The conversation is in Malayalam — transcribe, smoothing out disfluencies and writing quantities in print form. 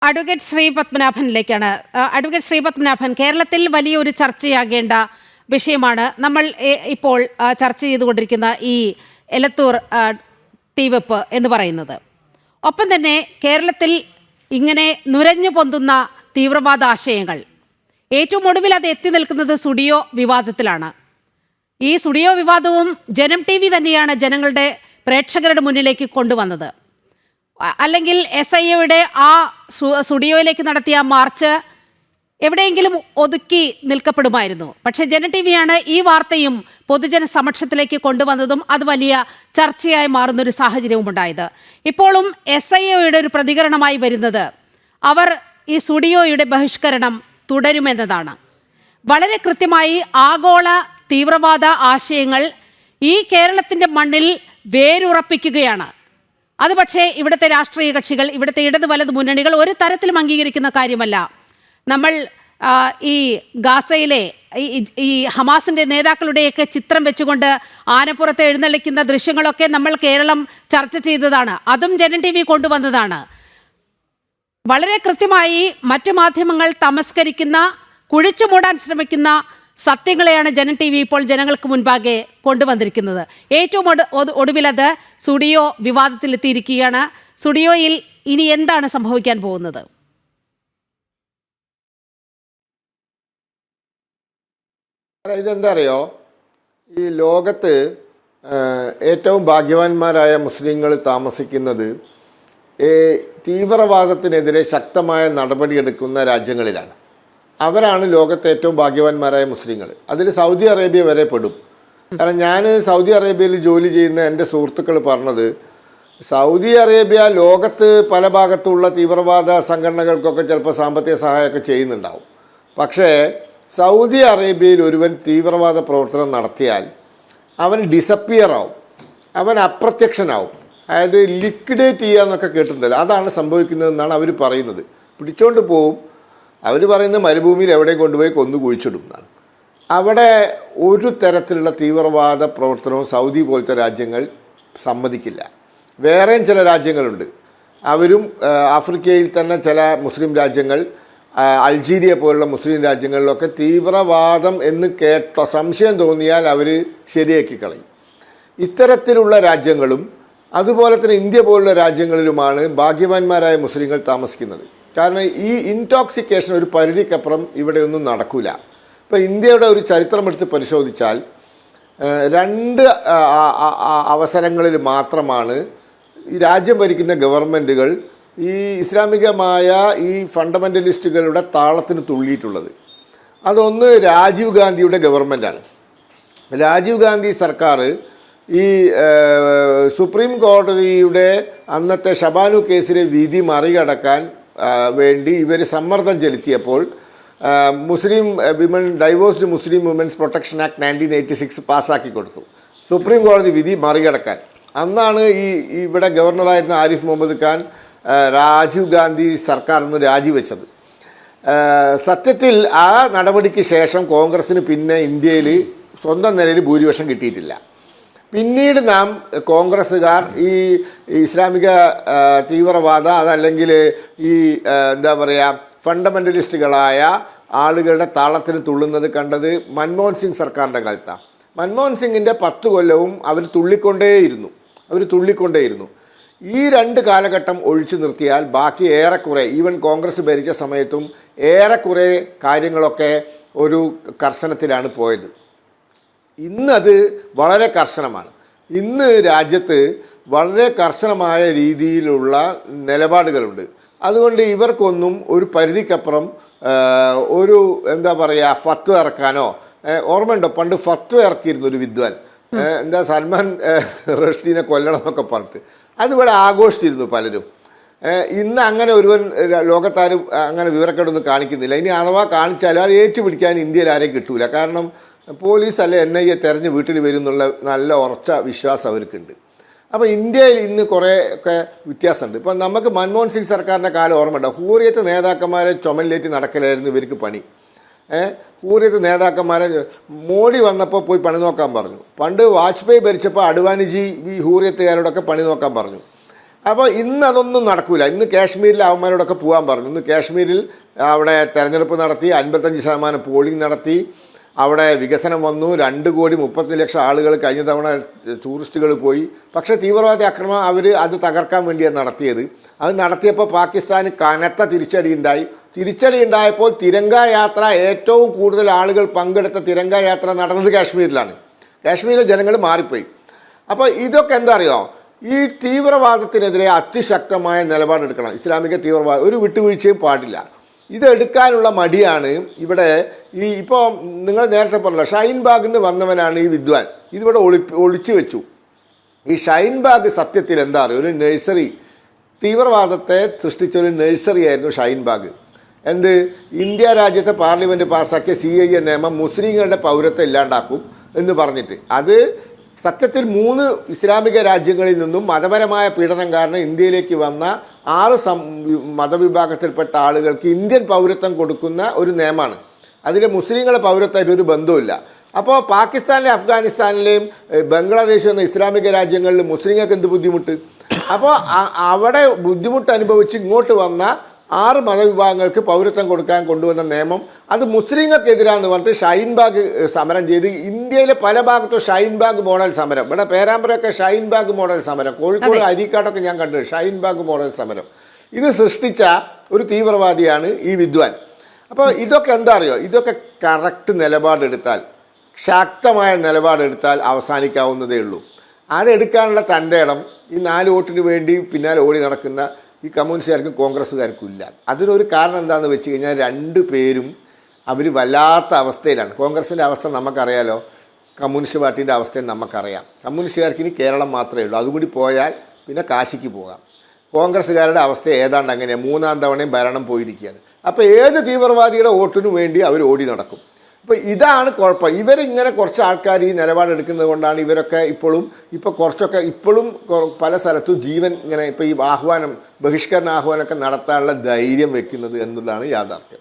അഡ്വക്കേറ്റ് ശ്രീ പത്മനാഭനിലേക്കാണ്. അഡ്വക്കേറ്റ് ശ്രീ പത്മനാഭൻ, കേരളത്തിൽ വലിയൊരു ചർച്ചയാകേണ്ട വിഷയമാണ് നമ്മൾ ഇപ്പോൾ ചർച്ച ചെയ്തുകൊണ്ടിരിക്കുന്ന ഈ എലത്തൂർ തീവെപ്പ് എന്ന് പറയുന്നത്. ഒപ്പം തന്നെ കേരളത്തിൽ ഇങ്ങനെ നുരഞ്ഞു പൊന്തുന്ന തീവ്രവാദ ആശയങ്ങൾ ഏറ്റവും ഒടുവിൽ അത് എത്തി നിൽക്കുന്നത് സ്റ്റുഡിയോ വിവാദത്തിലാണ്. ഈ സ്റ്റുഡിയോ വിവാദവും ജനം TV തന്നെയാണ് ജനങ്ങളുടെ പ്രേക്ഷകരുടെ മുന്നിലേക്ക് കൊണ്ടുവന്നത്. അല്ലെങ്കിൽ SIOയുടെ ആ സ്റ്റുഡിയോയിലേക്ക് നടത്തിയ മാർച്ച് എവിടെയെങ്കിലും ഒതുക്കി നിൽക്കപ്പെടുമായിരുന്നു. പക്ഷേ ജനം TVയാണ് ഈ വാർത്തയും പൊതുജന സമക്ഷത്തിലേക്ക് കൊണ്ടുവന്നതും അത് വലിയ ചർച്ചയായി മാറുന്നൊരു സാഹചര്യവും ഉണ്ടായത്. ഇപ്പോഴും SIOയുടെ ഒരു പ്രതികരണമായി വരുന്നത് അവർ ഈ സ്റ്റുഡിയോയുടെ ബഹിഷ്കരണം തുടരുമെന്നതാണ്. വളരെ കൃത്യമായി ആഗോള തീവ്രവാദ ആശയങ്ങൾ ഈ കേരളത്തിൻ്റെ മണ്ണിൽ വേരുറപ്പിക്കുകയാണ്. അത് പക്ഷേ ഇവിടുത്തെ രാഷ്ട്രീയ കക്ഷികൾ, ഇവിടുത്തെ ഇടത് വലത് മുന്നണികൾ ഒരു തരത്തിലും അംഗീകരിക്കുന്ന കാര്യമല്ല. നമ്മൾ ഈ ഗാസയിലെ ഈ ഹമാസിൻ്റെ നേതാക്കളുടെയൊക്കെ ചിത്രം വെച്ചുകൊണ്ട് ആനപ്പുറത്ത് എഴുന്നള്ളിക്കുന്ന ദൃശ്യങ്ങളൊക്കെ നമ്മൾ കേരളം ചർച്ച ചെയ്തതാണ്. അതും ജനം TV കൊണ്ടുവന്നതാണ്. വളരെ കൃത്യമായി മറ്റു മാധ്യമങ്ങൾ തമസ്കരിക്കുന്ന, കുഴിച്ചു മൂടാൻ ശ്രമിക്കുന്ന സത്യങ്ങളെയാണ് ജനം TV ഇപ്പോൾ ജനങ്ങൾക്ക് മുൻപാകെ കൊണ്ടുവന്നിരിക്കുന്നത്. ഏറ്റവും ഒടുവിലത് സ്റ്റുഡിയോ വിവാദത്തിലെത്തിയിരിക്കുകയാണ്. സ്റ്റുഡിയോയിൽ ഇനി എന്താണ് സംഭവിക്കാൻ പോകുന്നത്? ഇതെന്താ അറിയോ, ഈ ലോകത്ത് ഏറ്റവും ഭാഗ്യവാന്മാരായ മുസ്ലിങ്ങൾ താമസിക്കുന്നത് തീവ്രവാദത്തിനെതിരെ ശക്തമായ നടപടിയെടുക്കുന്ന രാജ്യങ്ങളിലാണ്. അവരാണ് ലോകത്തെ ഏറ്റവും ഭാഗ്യവാന്മാരായ മുസ്ലിങ്ങൾ. അതിൽ സൗദി അറേബ്യ വരെ പെടും. കാരണം ഞാൻ സൗദി അറേബ്യയിൽ ജോലി ചെയ്യുന്ന എൻ്റെ സുഹൃത്തുക്കൾ പറഞ്ഞത്, സൗദി അറേബ്യ ലോകത്ത് പല ഭാഗത്തുള്ള തീവ്രവാദ സംഘടനകൾക്കൊക്കെ ചിലപ്പോൾ സാമ്പത്തിക സഹായമൊക്കെ ചെയ്യുന്നുണ്ടാവും. പക്ഷേ സൗദി അറേബ്യയിൽ ഒരുവൻ തീവ്രവാദ പ്രവർത്തനം നടത്തിയാൽ അവൻ ഡിസപ്പിയർ ആവും, അവൻ അപ്രത്യക്ഷനാവും. അതായത് ലിക്വിഡേറ്റ് ചെയ്യുക എന്നൊക്കെ കേട്ടിട്ടുണ്ടല്ലോ, അതാണ് സംഭവിക്കുന്നതെന്നാണ് അവർ പറയുന്നത്. പിടിച്ചോണ്ട് പോവും. അവർ പറയുന്നത് മരുഭൂമിയിൽ എവിടെയും കൊണ്ടുപോയി കൊന്നു കുഴിച്ചിടും എന്നാണ്. അവിടെ ഒരു തരത്തിലുള്ള തീവ്രവാദ പ്രവർത്തനവും സൗദി പോലത്തെ രാജ്യങ്ങൾ സമ്മതിക്കില്ല. വേറെയും ചില രാജ്യങ്ങളുണ്ട്, അവരും ആഫ്രിക്കയിൽ തന്നെ ചില മുസ്ലിം രാജ്യങ്ങൾ, അൾജീരിയ പോലുള്ള മുസ്ലിം രാജ്യങ്ങളിലൊക്കെ തീവ്രവാദം എന്ന് കേട്ടോ സംശയം തോന്നിയാൽ അവർ ശരിയാക്കി കളയും. ഇത്തരത്തിലുള്ള രാജ്യങ്ങളും അതുപോലെ തന്നെ ഇന്ത്യ പോലുള്ള രാജ്യങ്ങളിലുമാണ് ഭാഗ്യവാന്മാരായ മുസ്ലിങ്ങൾ താമസിക്കുന്നത്. കാരണം ഈ ഇൻടോക്സിക്കേഷൻ ഒരു പരിധിക്കപ്പുറം ഇവിടെയൊന്നും നടക്കില്ല. ഇപ്പോൾ ഇന്ത്യയുടെ ഒരു ചരിത്രം എടുത്ത് പരിശോധിച്ചാൽ 2 അവസരങ്ങളിൽ മാത്രമാണ് ഈ രാജ്യം ഭരിക്കുന്ന ഗവൺമെൻറ്റുകൾ ഈ ഇസ്ലാമികമായ ഈ ഫണ്ടമെൻ്റലിസ്റ്റുകളുടെ താളത്തിന് തുള്ളിയിട്ടുള്ളത്. അതൊന്ന് രാജീവ് ഗാന്ധിയുടെ ഗവൺമെൻറ്റാണ്. രാജീവ് ഗാന്ധി സർക്കാർ ഈ സുപ്രീം കോടതിയുടെ അന്നത്തെ ഷബാനു കേസിലെ വിധി മറികടക്കാൻ വേണ്ടി ഇവർ സമ്മർദ്ദം ചെലുത്തിയപ്പോൾ മുസ്ലിം വിമൻ ഡൈവോഴ്സ്ഡ് മുസ്ലിം വുമൻസ് പ്രൊട്ടക്ഷൻ ആക്ട് 1986 പാസ്സാക്കി കൊടുത്തു, സുപ്രീം കോടതി വിധി മറികടക്കാൻ. അന്നാണ് ഇവിടെ ഗവർണറായിരുന്ന ആരിഫ് മുഹമ്മദ് ഖാൻ രാജീവ് ഗാന്ധി സർക്കാർ നിന്ന് രാജിവെച്ചത്. സത്യത്തിൽ ആ നടപടിക്ക് ശേഷം കോൺഗ്രസ്സിന് പിന്നെ ഇന്ത്യയിൽ സ്വന്തം നിലയിൽ ഭൂരിപക്ഷം കിട്ടിയിട്ടില്ല. പിന്നീട് നാം കോൺഗ്രസ്സുകാർ ഈ ഇസ്ലാമിക തീവ്രവാദ അതല്ലെങ്കിൽ ഈ എന്താ പറയുക ഫണ്ടമെൻ്റലിസ്റ്റുകളായ ആളുകളുടെ താളത്തിന് തുള്ളുന്നത് കണ്ടത് മൻമോഹൻ സിംഗ് സർക്കാരിൻ്റെ കാലത്താണ്. മൻമോഹൻ സിംഗിൻ്റെ 10 കൊല്ലവും അവർ തുള്ളിക്കൊണ്ടേയിരുന്നു. ഈ 2 കാലഘട്ടം ഒഴിച്ചു നിർത്തിയാൽ ബാക്കി ഏറെക്കുറെ, ഈവൻ കോൺഗ്രസ് ഭരിച്ച സമയത്തും ഏറെക്കുറെ കാര്യങ്ങളൊക്കെ ഒരു കർശനത്തിലാണ് പോയത്. ഇന്നത് വളരെ കർശനമാണ്. ഇന്ന് രാജ്യത്ത് വളരെ കർശനമായ രീതിയിലുള്ള നിലപാടുകളുണ്ട്. അതുകൊണ്ട് ഇവർക്കൊന്നും ഒരു പരിധിക്കപ്പുറം ഒരു എന്താ പറയുക ഫത്വ ഇറക്കാനോ, ഓർമ്മയുണ്ടോ പണ്ട് ഫത്വ ഇറക്കിയിരുന്നു ഒരു വിദ്വാൻ, എന്താ സൽമാൻ റഷ്ദീനെ കൊല്ലണം എന്നൊക്കെ പറഞ്ഞിട്ട്, അതിവിടെ ആഘോഷിച്ചിരുന്നു പലരും. ഇന്ന് അങ്ങനെ ഒരുവൻ ലോകത്താരും അങ്ങനെ വിവരക്കേടൊന്നും കാണിക്കുന്നില്ല. ഇനി അഥവാ കാണിച്ചാലും അത് ഏറ്റുപിടിക്കാൻ ഇന്ത്യയിൽ ആരെയും കിട്ടൂല. കാരണം പോലീസ് അല്ലെ NIA തെരഞ്ഞ് വീട്ടിൽ വരും എന്നുള്ള നല്ല ഉറച്ച വിശ്വാസം അവർക്കുണ്ട്. അപ്പോൾ ഇന്ത്യയിൽ ഇന്ന് കുറേ ഒക്കെ വ്യത്യാസമുണ്ട്. ഇപ്പം നമുക്ക് മൻമോഹൻ സിംഗ് സർക്കാരിൻ്റെ കാലം ഓർമ്മയുണ്ട്. ഹൂറിയത്ത് നേതാക്കന്മാരെ ചുമലിലേറ്റി നടക്കലായിരുന്നു ഇവർക്ക് പണി. ഹൂറിയത്ത് നേതാക്കന്മാരെ മോഡി വന്നപ്പോൾ പോയി പണി നോക്കാൻ പറഞ്ഞു. പണ്ട് വാജ്പേയി ഭരിച്ചപ്പോൾ അഡ്വാനിജി ഈ ഹൂറിയത്തുകാരോടൊക്കെ പണി നോക്കാൻ പറഞ്ഞു. അപ്പോൾ ഇന്ന് അതൊന്നും നടക്കൂല. ഇന്ന് കാശ്മീരിൽ അവന്മാരോടൊക്കെ പോകാൻ പറഞ്ഞു. ഇന്ന് കാശ്മീരിൽ അവിടെ തെരഞ്ഞെടുപ്പ് നടത്തി, 55% പോളിംഗ് നടത്തി, അവിടെ വികസനം വന്നു, 2,30,00,000 ആളുകൾ കഴിഞ്ഞ തവണ ടൂറിസ്റ്റുകൾ പോയി. പക്ഷേ തീവ്രവാദി ആക്രമണം അത് തകർക്കാൻ വേണ്ടിയാണ് നടത്തിയത്. അത് നടത്തിയപ്പോൾ പാകിസ്ഥാന് കനത്ത തിരിച്ചടി ഉണ്ടായപ്പോൾ തിരങ്ക യാത്ര, ഏറ്റവും കൂടുതൽ ആളുകൾ പങ്കെടുത്ത തിരങ്ക യാത്ര നടന്നത് കാശ്മീരിലാണ്. കാശ്മീരിലെ ജനങ്ങൾ മാറിപ്പോയി. അപ്പോൾ ഇതൊക്കെ എന്താ അറിയോ, ഈ തീവ്രവാദത്തിനെതിരെ അതിശക്തമായ നിലപാടെടുക്കണം. ഇസ്ലാമിക തീവ്രവാദം ഒരു വിട്ടുവീഴ്ചയും പാടില്ല. ഇതെടുക്കാനുള്ള മടിയാണ് ഇവിടെ ഇപ്പോൾ നിങ്ങൾ നേരത്തെ പറഞ്ഞല്ലോ, ഷഹീൻബാഗിൽ നിന്ന് വന്നവനാണ് ഈ വിദ്വാൻ. ഇതിവിടെ ഒളിച്ചു വെച്ചു. ഈ ഷഹീൻബാഗ് സത്യത്തിൽ എന്താ അറിയോ, ഒരു നഴ്സറി, തീവ്രവാദത്തെ സൃഷ്ടിച്ചൊരു നഴ്സറി ആയിരുന്നു ഷഹീൻബാഗ്. ഇന്ത്യ രാജ്യത്തെ പാർലമെൻറ്റ് പാസ്സാക്കിയ CAA നിയമം മുസ്ലിങ്ങളുടെ പൗരത്വം ഇല്ലാണ്ടാക്കും എന്ന് പറഞ്ഞിട്ട്, അത് സത്യത്തിൽ 3 ഇസ്ലാമിക രാജ്യങ്ങളിൽ നിന്നും മതപരമായ പീഡനം കാരണം ഇന്ത്യയിലേക്ക് വന്ന 6 മതവിഭാഗത്തിൽപ്പെട്ട ആളുകൾക്ക് ഇന്ത്യൻ പൗരത്വം കൊടുക്കുന്ന ഒരു നിയമമാണ്. അതിൽ മുസ്ലിങ്ങളുടെ പൗരത്വമായിട്ട് ഒരു ബന്ധവുമില്ല. അപ്പോൾ പാകിസ്ഥാനിലെയും അഫ്ഗാനിസ്ഥാനിലെയും ബംഗ്ലാദേശ് എന്ന ഇസ്ലാമിക രാജ്യങ്ങളിൽ മുസ്ലിങ്ങൾക്ക് എന്ത് ബുദ്ധിമുട്ട്? അപ്പോൾ അവിടെ ബുദ്ധിമുട്ട് അനുഭവിച്ച് ഇങ്ങോട്ട് വന്ന 6 മതവിഭാഗങ്ങൾക്ക് പൗരത്വം കൊടുക്കാൻ കൊണ്ടുവന്ന നിയമം അത് മുസ്ലിങ്ങൾക്കെതിരാന്ന് പറഞ്ഞിട്ട് ഷഹീൻബാഗ് സമരം ചെയ്ത് ഇന്ത്യയിലെ പല ഭാഗത്തും ഷഹീൻബാഗ് മോഡൽ സമരം, ഇവിടെ പേരാമ്പ്രയൊക്കെ ഷഹീൻബാഗ് മോഡൽ സമരം, കോഴിക്കോട് അരീക്കാടൊക്കെ ഞാൻ കണ്ടു ഷഹീൻബാഗ് മോഡൽ സമരം. ഇത് സൃഷ്ടിച്ച ഒരു തീവ്രവാദിയാണ് ഈ വിദ്വാൻ. അപ്പോൾ ഇതൊക്കെ എന്താ അറിയോ, ഇതൊക്കെ കറക്റ്റ് നിലപാടെടുത്താൽ, ശക്തമായ നിലപാടെടുത്താൽ അവസാനിക്കാവുന്നതേ ഉള്ളൂ. അതെടുക്കാനുള്ള തൻ്റെ ഇടം ഈ 4 വോട്ടിന് വേണ്ടി പിന്നാലെ ഓടി നടക്കുന്ന ഈ കമ്മ്യൂണിസ്റ്റുകാർക്കും കോൺഗ്രസ്സുകാർക്കും ഇല്ല. അതിനൊരു കാരണം എന്താണെന്ന് വെച്ച് കഴിഞ്ഞാൽ 2 പേരും അവർ വല്ലാത്ത അവസ്ഥയിലാണ്. കോൺഗ്രസിൻ്റെ അവസ്ഥ നമുക്കറിയാലോ, കമ്മ്യൂണിസ്റ്റ് പാർട്ടീൻ്റെ അവസ്ഥയും നമുക്കറിയാം. കമ്മ്യൂണിസ്റ്റുകാർക്ക് ഇനി കേരളം മാത്രമേ ഉള്ളൂ, അതുകൂടി പോയാൽ പിന്നെ കാശിക്ക് പോകാം. കോൺഗ്രസ്സുകാരുടെ അവസ്ഥ ഏതാണ്ട് അങ്ങനെയാണ്, 3ാം തവണയും ഭരണം പോയിരിക്കുകയാണ്. അപ്പോൾ ഏത് തീവ്രവാദിയുടെ വോട്ടിനു വേണ്ടി അവർ ഓടി നടക്കും. അപ്പോൾ ഇതാണ് കുഴപ്പം. ഇവരിങ്ങനെ കുറച്ച് ആൾക്കാർ ഈ നിലപാടെടുക്കുന്നത് കൊണ്ടാണ് ഇവരൊക്കെ ഇപ്പോഴും പല സ്ഥലത്തും ജീവൻ ഇങ്ങനെ ഇപ്പോൾ ഈ ബഹിഷ്കരണ ആഹ്വാനമൊക്കെ നടത്താനുള്ള ധൈര്യം വെക്കുന്നത് എന്നുള്ളതാണ് യാഥാർത്ഥ്യം.